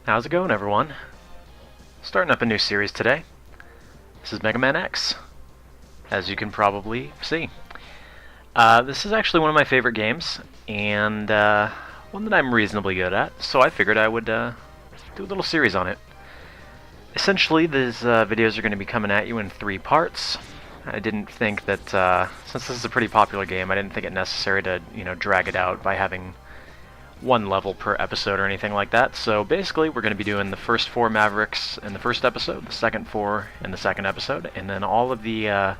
How's it going, everyone? Starting up a new series today. This is Megaman X, as you can probably see. This is actually one of my favorite games, and one that I'm reasonably good at, so I figured I would do a little series on it. Essentially, these videos are going to be coming at you in 3 parts. I didn't think that, since this is a pretty popular game, I didn't think it necessary to, drag it out by having 1 level per episode or anything like that. So basically, we're going to be doing the first 4 Mavericks in the first episode, the second 4 in the second episode, and then all of the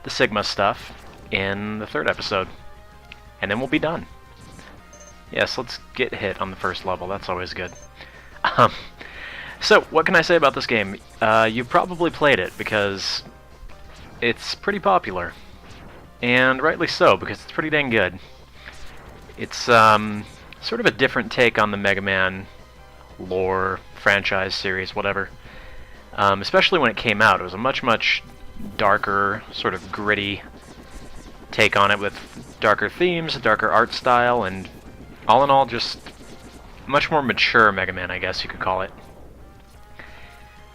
Sigma stuff in the 3rd episode. And then we'll be done. Yes, let's get hit on the first level. That's always good. So, what can I say about this game? You probably played it because it's pretty popular. And rightly so, because it's pretty dang good. It's, sort of a different take on the Mega Man lore, franchise, series, whatever. Especially when it came out. It was a much, much darker, sort of gritty take on it with darker themes, darker art style, and all in all, just much more mature Mega Man, I guess you could call it.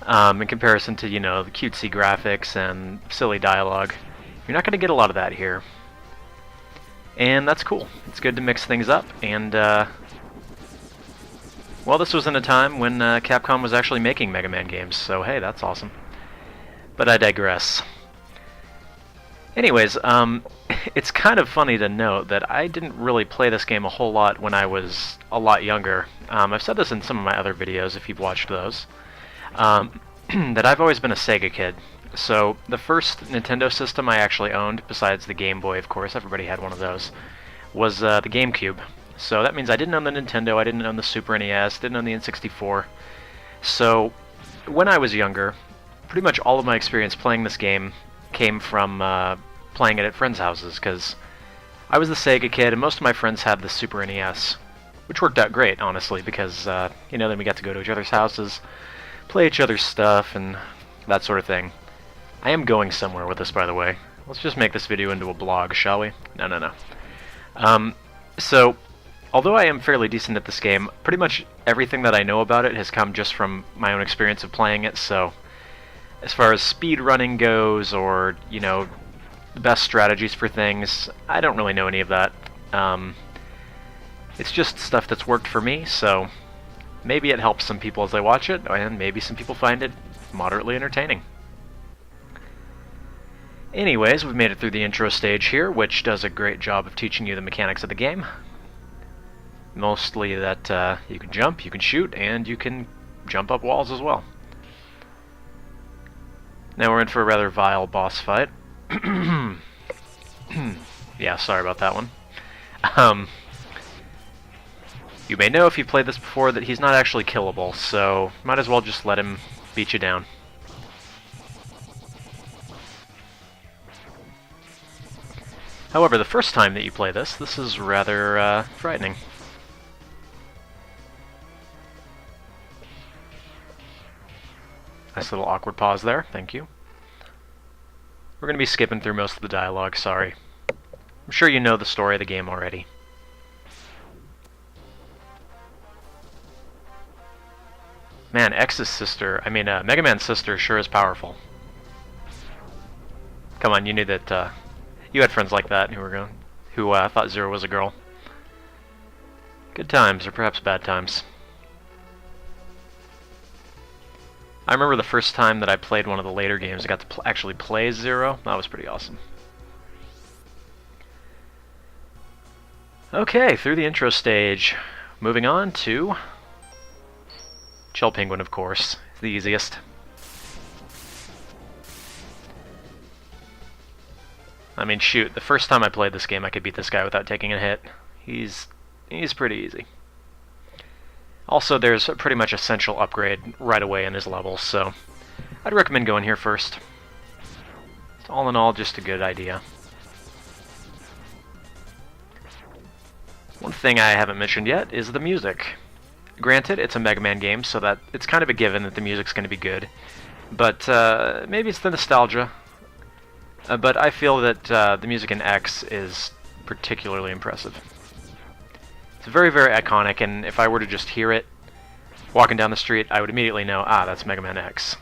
In comparison to, the cutesy graphics and silly dialogue. You're not going to get a lot of that here. And that's cool. It's good to mix things up, and, well, this was in a time when Capcom was actually making Mega Man games, so hey, that's awesome. But I digress. Anyways, it's kind of funny to note that I didn't really play this game a whole lot when I was a lot younger. I've said this in some of my other videos, if you've watched those, that I've always been a Sega kid. So, the first Nintendo system I actually owned, besides the Game Boy, of course, everybody had one of those, was the GameCube. So that means I didn't own the Nintendo, I didn't own the Super NES, didn't own the N64. So, when I was younger, pretty much all of my experience playing this game came from playing it at friends' houses, because I was the Sega kid, and most of my friends had the Super NES, which worked out great, honestly, because, then we got to go to each other's houses, play each other's stuff, and that sort of thing. I am going somewhere with this, by the way. Let's just make this video into a blog, shall we? No. So, although I am fairly decent at this game, pretty much everything that I know about it has come just from my own experience of playing it, so as far as speed running goes, or, the best strategies for things, I don't really know any of that. It's just stuff that's worked for me, so maybe it helps some people as they watch it, and maybe some people find it moderately entertaining. Anyways, we've made it through the intro stage here, which does a great job of teaching you the mechanics of the game. Mostly that you can jump, you can shoot, and you can jump up walls as well. Now we're in for a rather vile boss fight. Yeah, sorry about that one. You may know if you've played this before that he's not actually killable, so might as well just let him beat you down. However, the first time that you play this is rather frightening. Nice little awkward pause there, thank you. We're going to be skipping through most of the dialogue, sorry. I'm sure you know the story of the game already. Man, Mega Man's sister sure is powerful. Come on, you knew that, you had friends like that who thought Zero was a girl. Good times, or perhaps bad times. I remember the first time that I played one of the later games, I got to actually play Zero. That was pretty awesome. Okay, through the intro stage. Moving on to Chill Penguin, of course. It's the easiest. I mean, shoot, the first time I played this game, I could beat this guy without taking a hit. He's pretty easy. Also, there's pretty much essential upgrade right away in his levels, so I'd recommend going here first. It's all in all just a good idea. One thing I haven't mentioned yet is the music. Granted, it's a Mega Man game, so that it's kind of a given that the music's going to be good. But maybe it's the nostalgia. But I feel that the music in X is particularly impressive. It's very, very iconic, and if I were to just hear it, walking down the street, I would immediately know, ah, that's Mega Man X.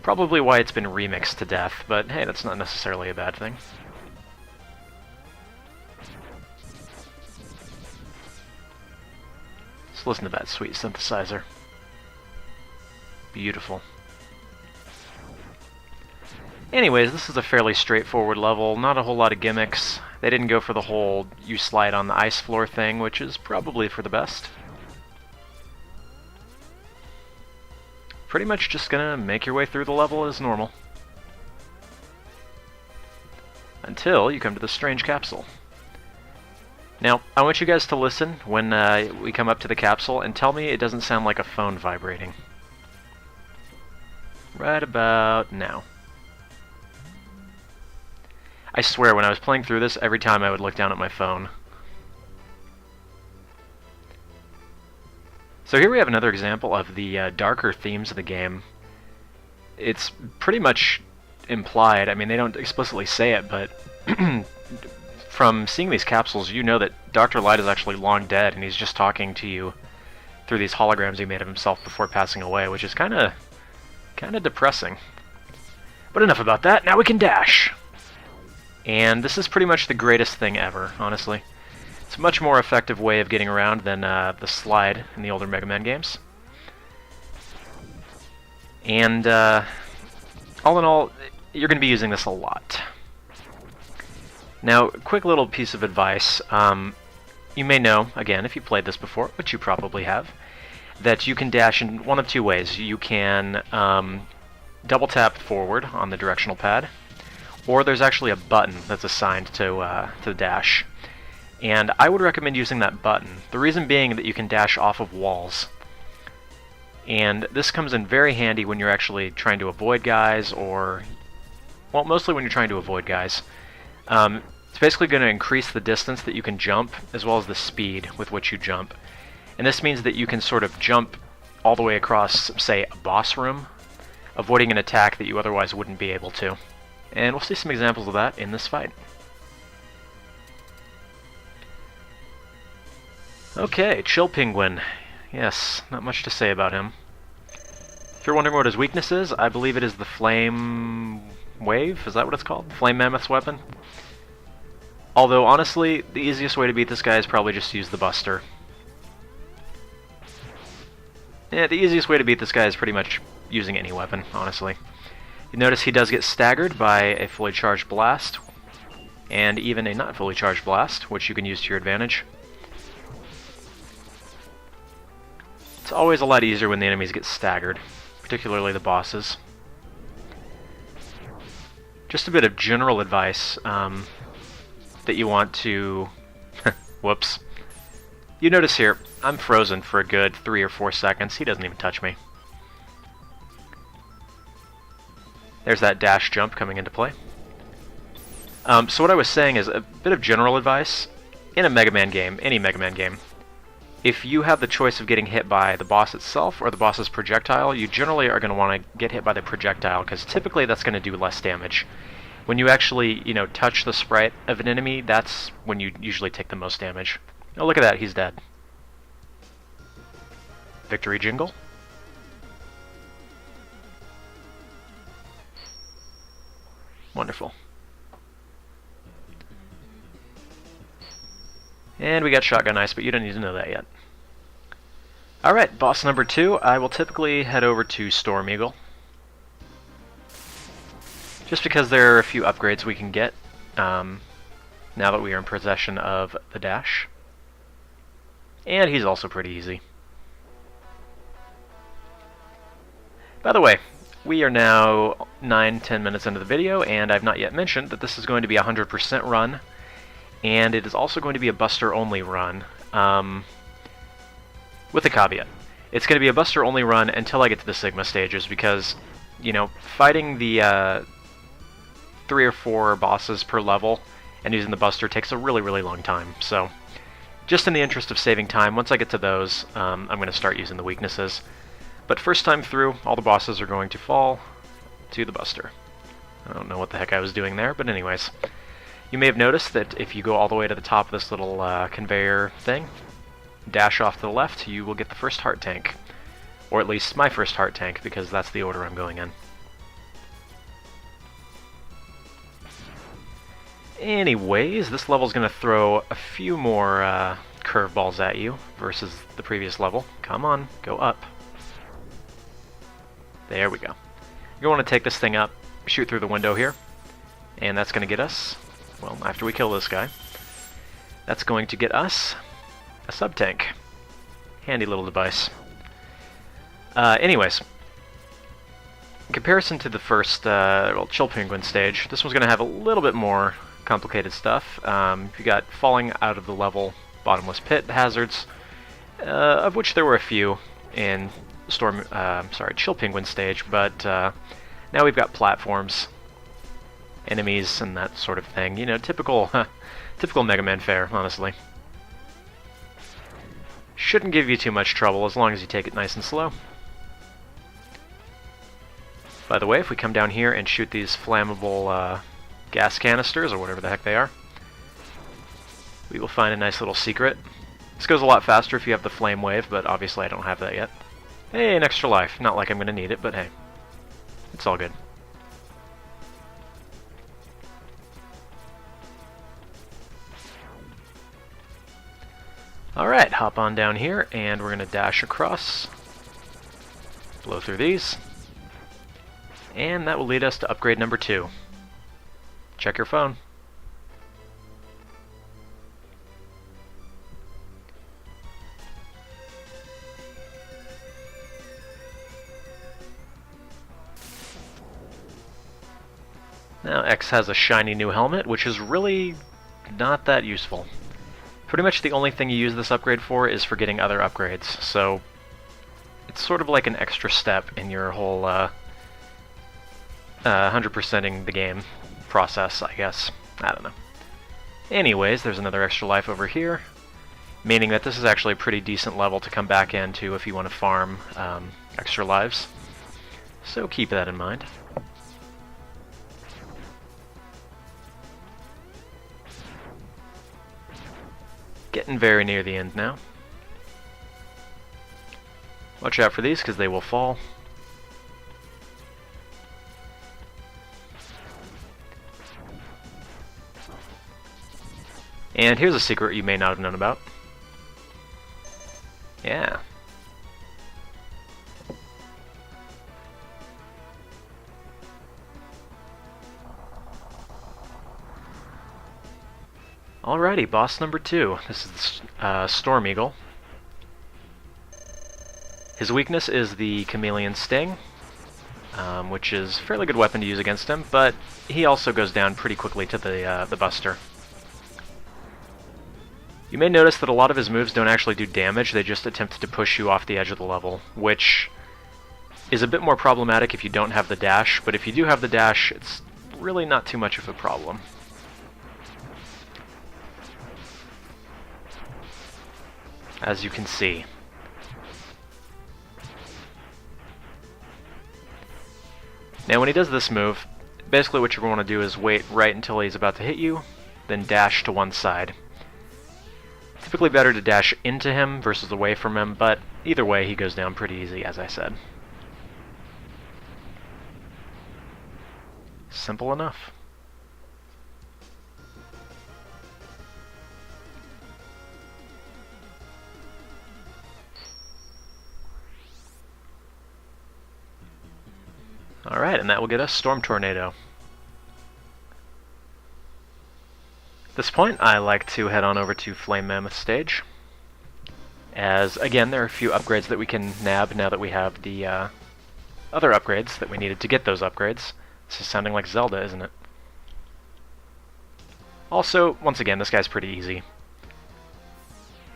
Probably why it's been remixed to death, but hey, that's not necessarily a bad thing. Let's listen to that sweet synthesizer. Beautiful. Anyways, this is a fairly straightforward level, not a whole lot of gimmicks. They didn't go for the whole you slide on the ice floor thing, which is probably for the best. Pretty much just gonna make your way through the level as normal. Until you come to the strange capsule. Now, I want you guys to listen when we come up to the capsule and tell me it doesn't sound like a phone vibrating. Right about now. I swear, when I was playing through this, every time I would look down at my phone. So here we have another example of the darker themes of the game. It's pretty much implied. I mean, they don't explicitly say it, but from seeing these capsules, you know that Dr. Light is actually long dead, and he's just talking to you through these holograms he made of himself before passing away, which is kind of depressing. But enough about that. Now we can dash. And this is pretty much the greatest thing ever, honestly. It's a much more effective way of getting around than the slide in the older Mega Man games. And all in all, you're going to be using this a lot. Now, quick little piece of advice. You may know, again, if you played this before, which you probably have, that you can dash in one of two ways. You can double tap forward on the directional pad, or there's actually a button that's assigned to the dash. And I would recommend using that button. The reason being that you can dash off of walls. And this comes in very handy when you're actually trying to avoid guys, or, well, mostly when you're trying to avoid guys. It's basically going to increase the distance that you can jump, as well as the speed with which you jump. And this means that you can sort of jump all the way across, say, a boss room, avoiding an attack that you otherwise wouldn't be able to. And we'll see some examples of that in this fight. Okay, Chill Penguin. Yes, not much to say about him. If you're wondering what his weakness is, I believe it is the Flame Wave? Is that what it's called? Flame Mammoth's weapon? Although, honestly, the easiest way to beat this guy is probably just to use the Buster. Yeah, the easiest way to beat this guy is pretty much using any weapon, honestly. You notice he does get staggered by a fully charged blast, and even a not fully charged blast, which you can use to your advantage. It's always a lot easier when the enemies get staggered, particularly the bosses. Just a bit of general advice that you want to... Whoops. You notice here, I'm frozen for a good 3 or 4 seconds. He doesn't even touch me. There's that dash jump coming into play. So what I was saying is a bit of general advice. In a Mega Man game, any Mega Man game, if you have the choice of getting hit by the boss itself or the boss's projectile, you generally are going to want to get hit by the projectile, because typically that's going to do less damage. When you actually, touch the sprite of an enemy, that's when you usually take the most damage. Oh, look at that, he's dead. Victory jingle. Wonderful. And we got Shotgun Ice, but you don't need to know that yet. Alright, boss number 2. I will typically head over to Storm Eagle, just because there are a few upgrades we can get now that we are in possession of the dash. And he's also pretty easy. By the way, we are now 9-10 minutes into the video, and I've not yet mentioned that this is going to be a 100% run, and it is also going to be a Buster-only run, with a caveat. It's going to be a Buster-only run until I get to the Sigma stages, because, fighting the 3 or 4 bosses per level and using the Buster takes a really, really long time. So, just in the interest of saving time, once I get to those, I'm going to start using the weaknesses. But first time through, all the bosses are going to fall to the Buster. I don't know what the heck I was doing there, but anyways. You may have noticed that if you go all the way to the top of this little conveyor thing, dash off to the left, you will get the first heart tank. Or at least my first heart tank, because that's the order I'm going in. Anyways, this level's going to throw a few more curveballs at you versus the previous level. Come on, go up. There we go. You're going to want to take this thing up, shoot through the window here, and that's going to get us, well, after we kill this guy, that's going to get us a sub-tank. Handy little device. Anyways, in comparison to the first Chill Penguin stage, this one's going to have a little bit more complicated stuff. You got falling out of the level, bottomless pit hazards, of which there were a few in Chill Penguin stage, but now we've got platforms, enemies, and that sort of thing. You know, typical Megaman fare, honestly. Shouldn't give you too much trouble as long as you take it nice and slow. By the way, if we come down here and shoot these flammable gas canisters, or whatever the heck they are, we will find a nice little secret. This goes a lot faster if you have the flame wave, but obviously I don't have that yet. Hey, an extra life. Not like I'm going to need it, but hey. It's all good. Alright, hop on down here, and we're going to dash across. Blow through these. And that will lead us to upgrade number 2. Check your phone. Now X has a shiny new helmet, which is really not that useful. Pretty much the only thing you use this upgrade for is for getting other upgrades, so it's sort of like an extra step in your whole 100%ing the game process, I guess. I don't know. Anyways, there's another extra life over here, meaning that this is actually a pretty decent level to come back into if you want to farm extra lives. So keep that in mind. Getting very near the end now. Watch out for these, because they will fall. And here's a secret you may not have known about. Yeah. Alrighty, boss number 2. This is Storm Eagle. His weakness is the Chameleon Sting, which is a fairly good weapon to use against him, but he also goes down pretty quickly to the Buster. You may notice that a lot of his moves don't actually do damage, they just attempt to push you off the edge of the level, which is a bit more problematic if you don't have the dash, but if you do have the dash, it's really not too much of a problem. As you can see. Now when he does this move, basically what you're going to do is wait right until he's about to hit you, then dash to one side. Typically better to dash into him versus away from him, but either way he goes down pretty easy, as I said. Simple enough. Alright, and that will get us Storm Tornado. At this point, I like to head on over to Flame Mammoth stage, as, again, there are a few upgrades that we can nab now that we have the other upgrades that we needed to get those upgrades. This is sounding like Zelda, isn't it? Also, once again, this guy's pretty easy.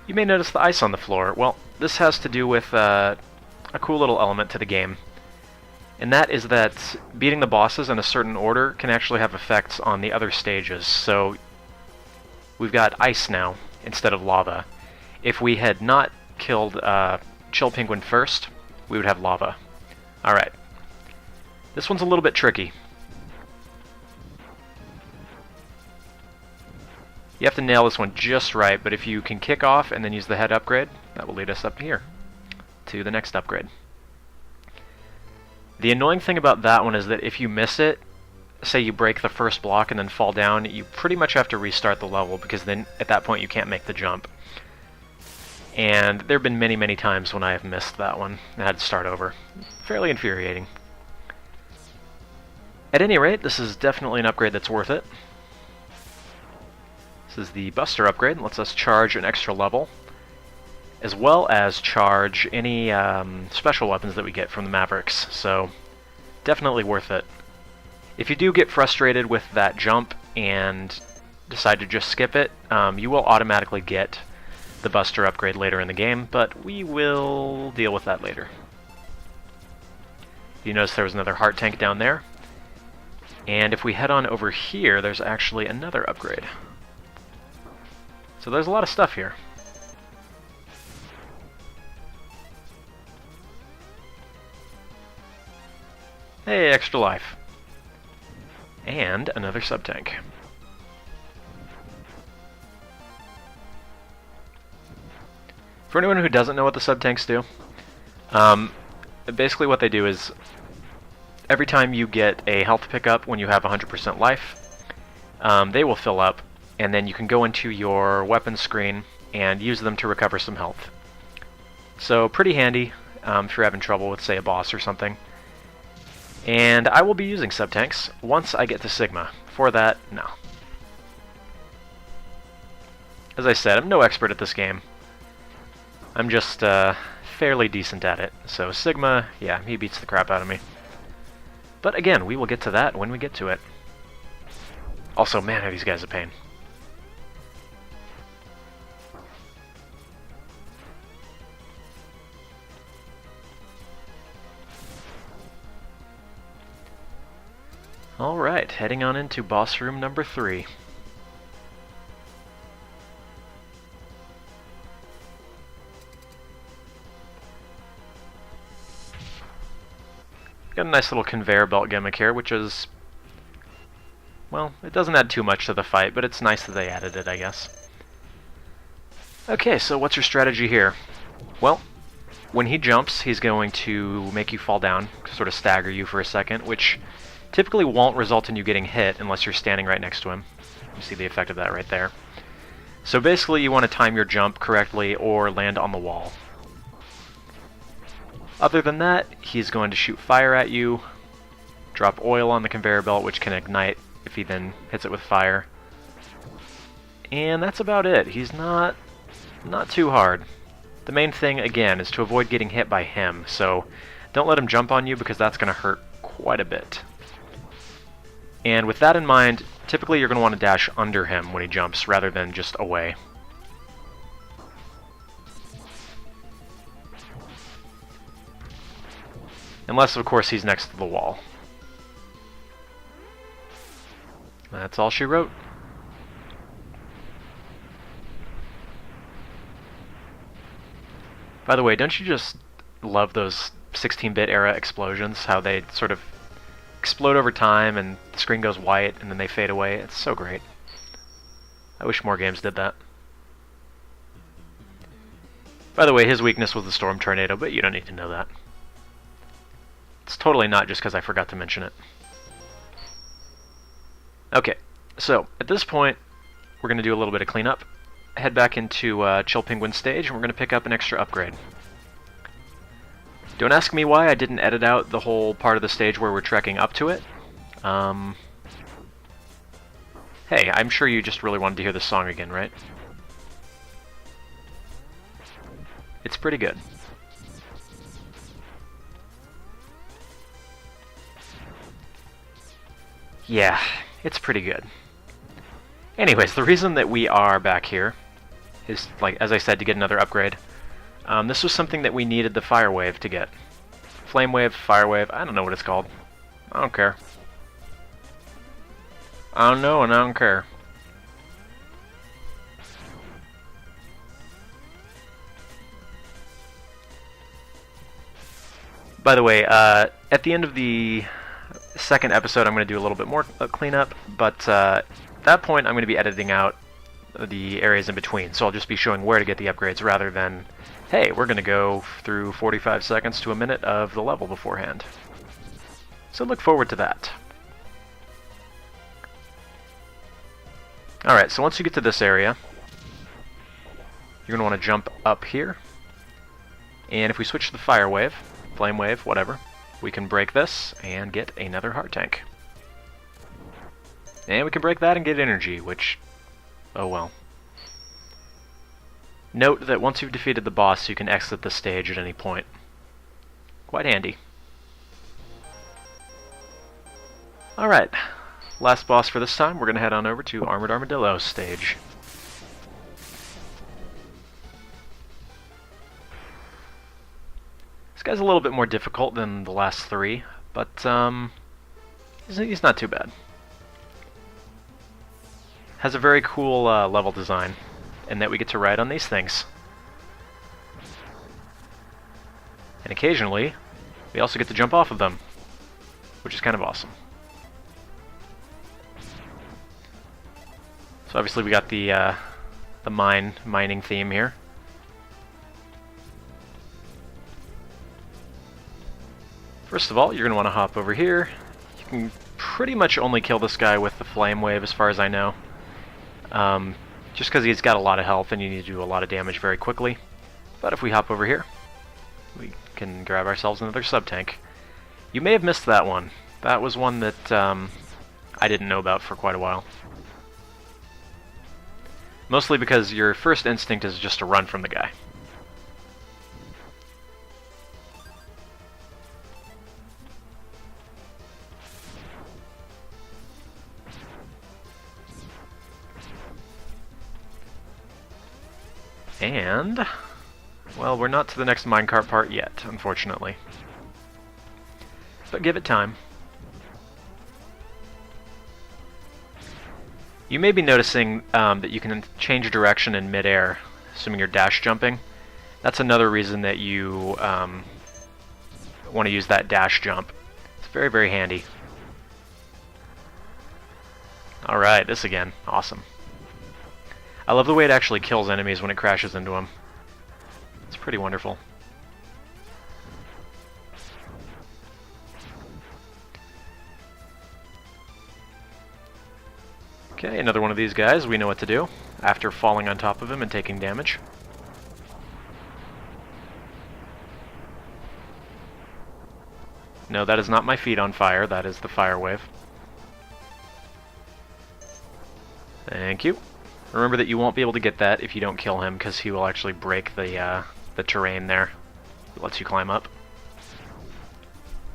You may notice the ice on the floor. Well, this has to do with a cool little element to the game. And that is that beating the bosses in a certain order can actually have effects on the other stages. So we've got ice now instead of lava. If we had not killed Chill Penguin first, we would have lava. Alright. This one's a little bit tricky. You have to nail this one just right, but if you can kick off and then use the head upgrade, that will lead us up here to the next upgrade. The annoying thing about that one is that if you miss it, say you break the first block and then fall down, you pretty much have to restart the level, because then at that point you can't make the jump. And there have been many, many times when I have missed that one and had to start over. Fairly infuriating. At any rate, this is definitely an upgrade that's worth it. This is the Buster upgrade. It lets us charge an extra level, as well as charge any special weapons that we get from the Mavericks, so definitely worth it. If you do get frustrated with that jump and decide to just skip it, you will automatically get the Buster upgrade later in the game, but we will deal with that later. You notice there was another heart tank down there, and if we head on over here, there's actually another upgrade. So there's a lot of stuff here. Hey, extra life. And another sub-tank. For anyone who doesn't know what the sub-tanks do, basically what they do is every time you get a health pickup when you have 100% life, they will fill up, and then you can go into your weapon screen and use them to recover some health. So pretty handy if you're having trouble with, say, a boss or something. And I will be using sub-tanks once I get to Sigma. Before that, no. As I said, I'm no expert at this game. I'm just fairly decent at it. So Sigma, yeah, he beats the crap out of me. But again, we will get to that when we get to it. Also, man, are these guys a pain. Alright, heading on into boss room number 3. Got a nice little conveyor belt gimmick here, which is, well, it doesn't add too much to the fight, but it's nice that they added it, I guess. Okay, so what's your strategy here? Well, when he jumps, he's going to make you fall down, sort of stagger you for a second, which typically won't result in you getting hit unless you're standing right next to him. You see the effect of that right there. So basically you want to time your jump correctly or land on the wall. Other than that, he's going to shoot fire at you, drop oil on the conveyor belt, which can ignite if he then hits it with fire. And that's about it. He's not too hard. The main thing, again, is to avoid getting hit by him, so don't let him jump on you because that's going to hurt quite a bit. And with that in mind, typically you're going to want to dash under him when he jumps rather than just away. Unless, of course, he's next to the wall. That's all she wrote. By the way, don't you just love those 16-bit era explosions? How they sort of explode over time and the screen goes white and then they fade away. It's so great. I wish more games did that. By the way, his weakness was the Storm Tornado, but you don't need to know that. It's totally not just because I forgot to mention it. Okay, so at this point, we're going to do a little bit of cleanup. Head back into Chill Penguin stage, and we're going to pick up an extra upgrade. Don't ask me why I didn't edit out the whole part of the stage where we're trekking up to it. Hey, I'm sure you just really wanted to hear this song again, right? It's pretty good. Yeah, it's pretty good. Anyways, the reason that we are back here is, like, as I said, to get another upgrade. This was something that we needed the Fire Wave to get. Flame Wave, Fire Wave, I don't know what it's called. I don't care. I don't know and I don't care. By the way, at the end of the second episode I'm going to do a little bit more cleanup, but at that point I'm going to be editing out the areas in between. So I'll just be showing where to get the upgrades rather than, hey, we're going to go through 45 seconds to a minute of the level beforehand. So look forward to that. Alright, so once you get to this area, you're going to want to jump up here. And if we switch to the fire wave, flame wave, whatever, we can break this and get another heart tank. And we can break that and get energy, which, oh well. Note that once you've defeated the boss, you can exit the stage at any point. Quite handy. Alright, last boss for this time, we're going to head on over to Armored Armadillo's stage. This guy's a little bit more difficult than the last three, but he's not too bad. Has a very cool level design, in that we get to ride on these things. And occasionally, we also get to jump off of them, which is kind of awesome. So obviously we got the mining theme here. First of all, you're going to want to hop over here. You can pretty much only kill this guy with the flame wave as far as I know. Just because he's got a lot of health and you need to do a lot of damage very quickly. But if we hop over here, we can grab ourselves another sub-tank. You may have missed that one. That was one that I didn't know about for quite a while. Mostly because your first instinct is just to run from the guy. And, well, we're not to the next minecart part yet, unfortunately. But give it time. You may be noticing that you can change direction in midair, assuming you're dash jumping. That's another reason that you want to use that dash jump. It's very, very handy. Alright, this again. Awesome. I love the way it actually kills enemies when it crashes into them. It's pretty wonderful. Okay, another one of these guys. We know what to do after falling on top of him and taking damage. No, that is not my feet on fire. That is the fire wave. Thank you. Remember that you won't be able to get that if you don't kill him, because he will actually break the terrain there. It lets you climb up.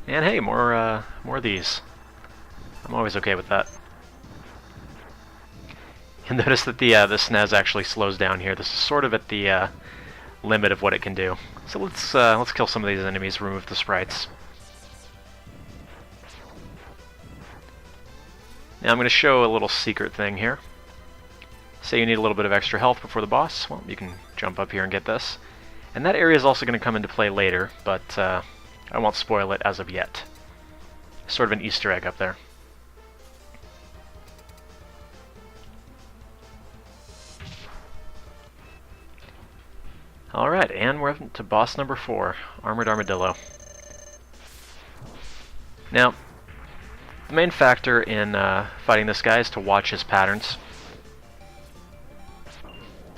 And hey, more of these. I'm always okay with that. You'll notice that the SNES actually slows down here. This is sort of at the limit of what it can do. So let's kill some of these enemies, remove the sprites. Now I'm going to show a little secret thing here. Say you need a little bit of extra health before the boss. Well, you can jump up here and get this. And that area is also going to come into play later, but I won't spoil it as of yet. Sort of an Easter egg up there. Alright, and we're up to boss number 4, Armored Armadillo. Now, the main factor in fighting this guy is to watch his patterns.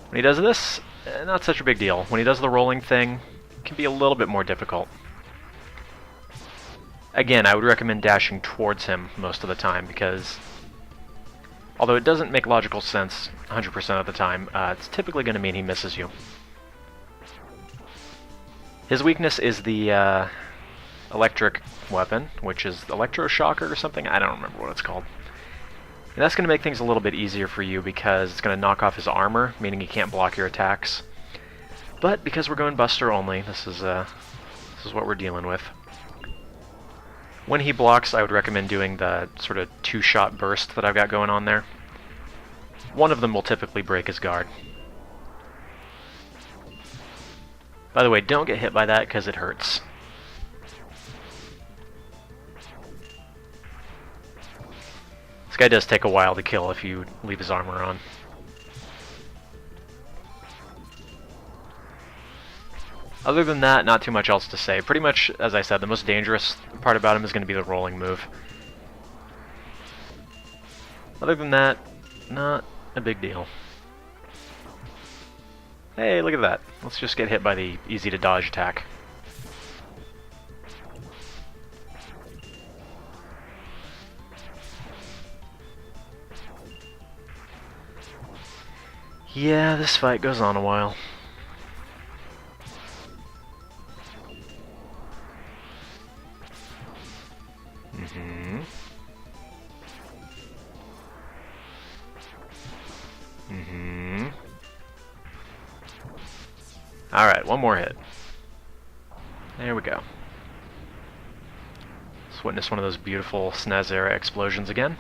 When he does this, not such a big deal. When he does the rolling thing, it can be a little bit more difficult. Again, I would recommend dashing towards him most of the time, because although it doesn't make logical sense 100% of the time, it's typically going to mean he misses you. His weakness is the electric weapon, which is electroshocker or something. I don't remember what it's called. And that's going to make things a little bit easier for you because it's going to knock off his armor, meaning he can't block your attacks. But because we're going Buster only, this is what we're dealing with. When he blocks, I would recommend doing the sort of 2-shot burst that I've got going on there. One of them will typically break his guard. By the way, don't get hit by that because it hurts. This guy does take a while to kill if you leave his armor on. Other than that, not too much else to say. Pretty much, as I said, the most dangerous part about him is going to be the rolling move. Other than that, not a big deal. Hey, look at that. Let's just get hit by the easy-to-dodge attack. Yeah, this fight goes on a while. Mm-hmm. Mm-hmm. Alright, one more hit. There we go. Let's witness one of those beautiful SNES era explosions again.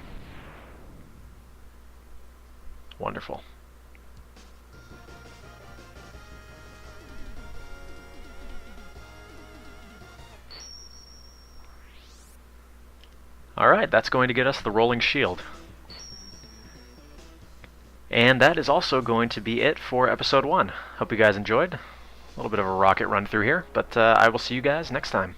Wonderful. Alright, that's going to get us the rolling shield. And that is also going to be it for episode 1. Hope you guys enjoyed. A little bit of a rocket run through here, but I will see you guys next time.